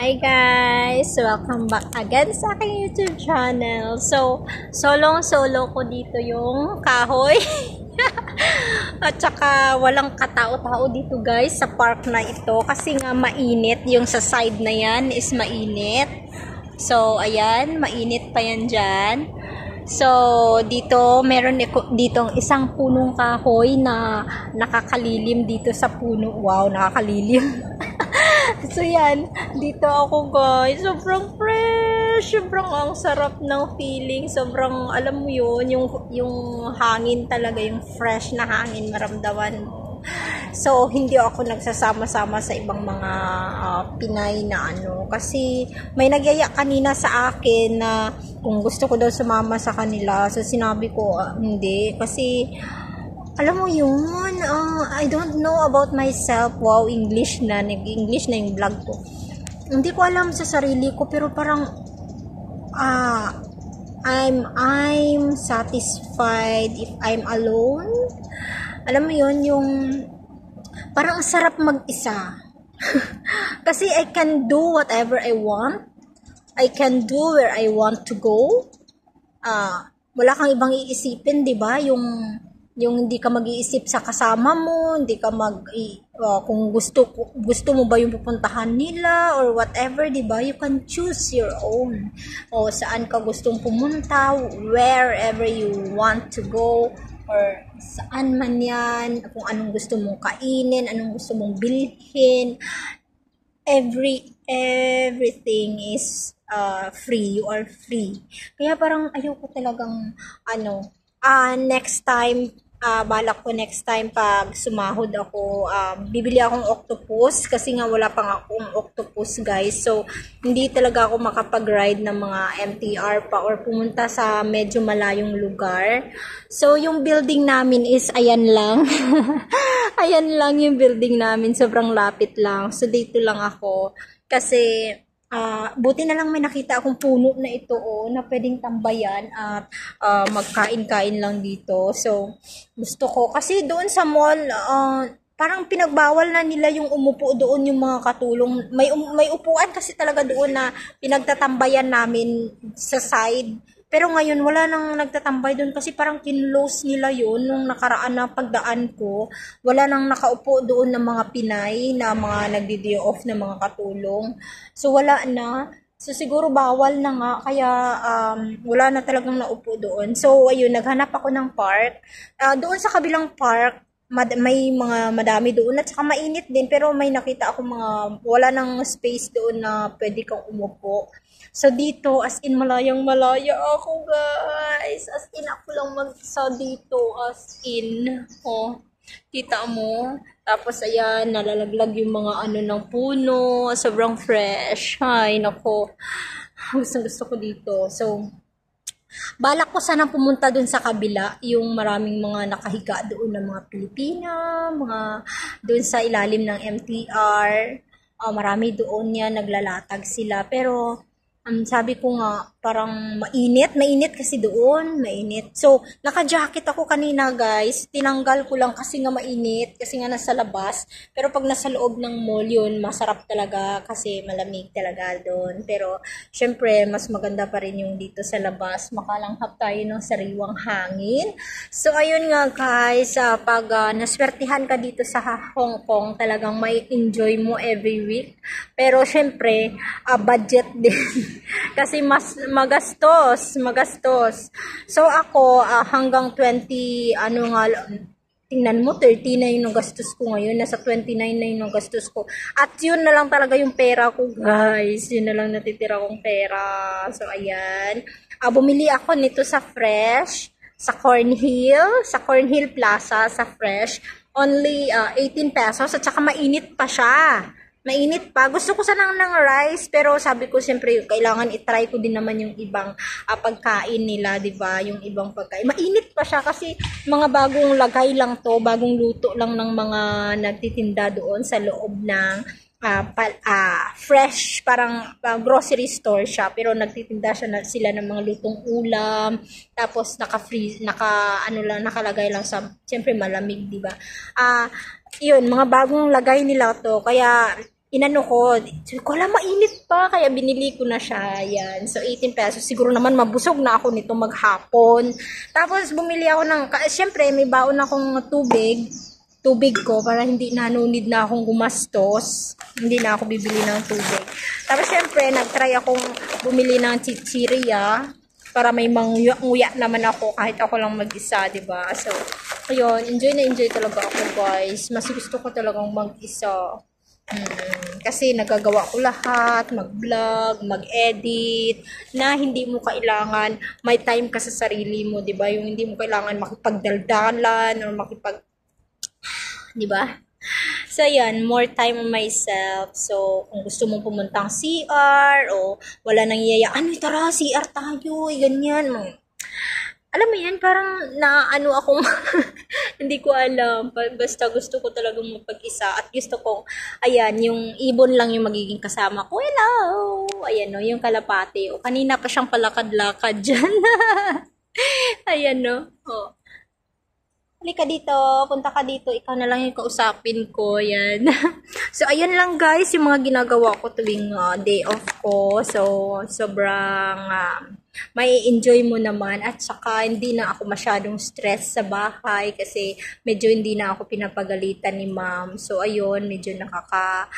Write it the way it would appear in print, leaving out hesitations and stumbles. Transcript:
Hi guys! Welcome back again sa aking YouTube channel. So, solo ko dito yung kahoy. At saka walang katao-tao dito guys sa park na ito. Kasi nga mainit. Yung sa side na yan is mainit. So, ayan. Mainit pa yan dyan. So, dito meron ditong isang punong kahoy na nakakalilim dito sa puno. Wow, nakakalilim. So yan, dito ako guys, sobrang fresh, sobrang ang sarap ng feeling, sobrang alam mo yun, yung hangin talaga, yung fresh na hangin maramdaman mo. So hindi ako nagsasama-sama sa ibang mga Pinay na ano, kasi may nagyaya kanina sa akin na kung gusto ko daw sumama sa kanila, so sinabi ko hindi, kasi alam mo yun, I don't know about myself. Wow, English na. Nag-English na yung vlog ko. Hindi ko alam sa sarili ko, pero parang I'm satisfied if I'm alone. Alam mo yun, yung parang sarap mag-isa. Kasi I can do whatever I want. I can do where I want to go. Wala kang ibang iisipin, di ba? Yung hindi ka mag-iisip sa kasama mo, hindi ka kung gusto mo ba yung pupuntahan nila or whatever, di ba? You can choose your own. O saan ka gustong pumunta, wherever you want to go, or saan man yan, kung anong gusto mong kainin, anong gusto mong bilhin. Everything is free. You are free. Kaya parang ayoko talagang next time, balak ko next time pag sumahod ako, bibili akong octopus kasi nga wala pang akong octopus guys. So, hindi talaga ako makapag-ride ng mga MTR pa or pumunta sa medyo malayong lugar. So, yung building namin is ayan lang. Ayan lang yung building namin. Sobrang lapit lang. So, dito lang ako. Kasi buti na lang may nakita akong puno na ito na pwedeng tambayan at magkain-kain lang dito. So, gusto ko. Kasi doon sa mall, parang pinagbawal na nila yung umupo doon yung mga katulong. May upuan kasi talaga doon na pinagtatambayan namin sa side. Pero ngayon, wala nang nagtatambay doon kasi parang kinlose nila yun nung nakaraan na pagdaan ko. Wala nang nakaupo doon ng mga Pinay na mga nagdi-day off na mga katulong. So, wala na. So, siguro bawal na nga. Kaya, wala na talagang naupo doon. So, ayun, naghanap ako ng park. Doon sa kabilang park, may mga madami doon at saka mainit din. Pero may nakita ako wala nang space doon na pwede kang umupo. So, dito, as in, malayang-malaya ako, guys. As in, ako lang mag-isa dito. As in, kita mo. Tapos, ayan, nalalaglag yung mga ng puno. Sobrang fresh. Ay, nako. Gusto ko dito. So, balak ko sana pumunta dun sa kabila, yung maraming mga nakahiga doon ng mga Pilipina, doon sa ilalim ng MTR. Marami doon yan, naglalatag sila. Pero, sabi ko nga, parang mainit kasi doon, mainit. So, naka-jacket ako kanina guys, tinanggal ko lang kasi nga mainit, kasi nga nasa labas. Pero pag nasa loob ng mall yun, masarap talaga kasi malamig talaga doon. Pero, syempre, mas maganda pa rin yung dito sa labas, makalanghap tayo ng sariwang hangin. So, ayun nga guys, pag naswertihan ka dito sa Hong Kong, talagang may enjoy mo every week. Pero, syempre, budget din. Kasi mas magastos. So ako hanggang 20 tingnan mo 30 na yung gastos ko ngayon, nasa 29 na yung gastos ko. At yun na lang talaga yung pera ko, guys. Yun na lang natitira kong pera. So ayan. Bumili ako nito sa Fresh, sa Cornhill Plaza, sa Fresh. Only 18 pesos at saka mainit pa siya. Mainit pa. Gusto ko sanang ng rice, pero sabi ko siyempre kailangan i-try ko din naman yung ibang pagkain nila, 'di ba? Yung ibang pagkain. Mainit pa siya kasi mga bagong lagay lang 'to, bagong luto lang ng mga nagtitinda doon sa loob ng fresh, parang grocery store siya, pero nagtitinda sila ng mga lutong ulam, tapos naka-freeze, nakalagay lang sa, siyempre malamig, 'di ba? Yun, mga bagong lagay nila to, kaya inano ko, sabi ko, wala, mainit pa, kaya binili ko na siya, yan. So, 18 pesos, siguro naman mabusog na ako nito maghapon. Tapos, bumili ako ng, syempre, may baon akong tubig ko, para hindi na need na akong gumastos, hindi na ako bibili ng tubig. Tapos, syempre, nagtry akong bumili ng chichirya, para may manguya naman ako, kahit ako lang mag-isa, diba? So, ayun, enjoy na enjoy talaga ako, guys. Mas gusto ko talagang mag-isa. Kasi nagagawa ko lahat, mag-vlog, mag-edit, na hindi mo kailangan, may time ka sa sarili mo, 'di ba? Yung hindi mo kailangan makipagdaldalan or di ba? So, yan, more time on myself. So, kung gusto mong pumuntang CR o wala nang iyaya, ano, tara, CR tayo, ganyan. Alam mo yan, parang naano akong, hindi ko alam. Basta gusto ko talagang mapag-isa. At gusto ko, ayan, yung ibon lang yung magiging kasama ko. Hello! Ayan, no, yung kalapate. O, kanina pa siyang palakad-lakad dyan. Ayan, no. O. Halika dito, punta ka dito, ikaw na lang yung kausapin ko, yan. So, ayan lang guys, yung mga ginagawa ko tuwing day off ko. So, sobrang may enjoy mo naman at saka hindi na ako masyadong stress sa bahay kasi medyo hindi na ako pinapagalitan ni ma'am. So, ayun, medyo nawawala-wala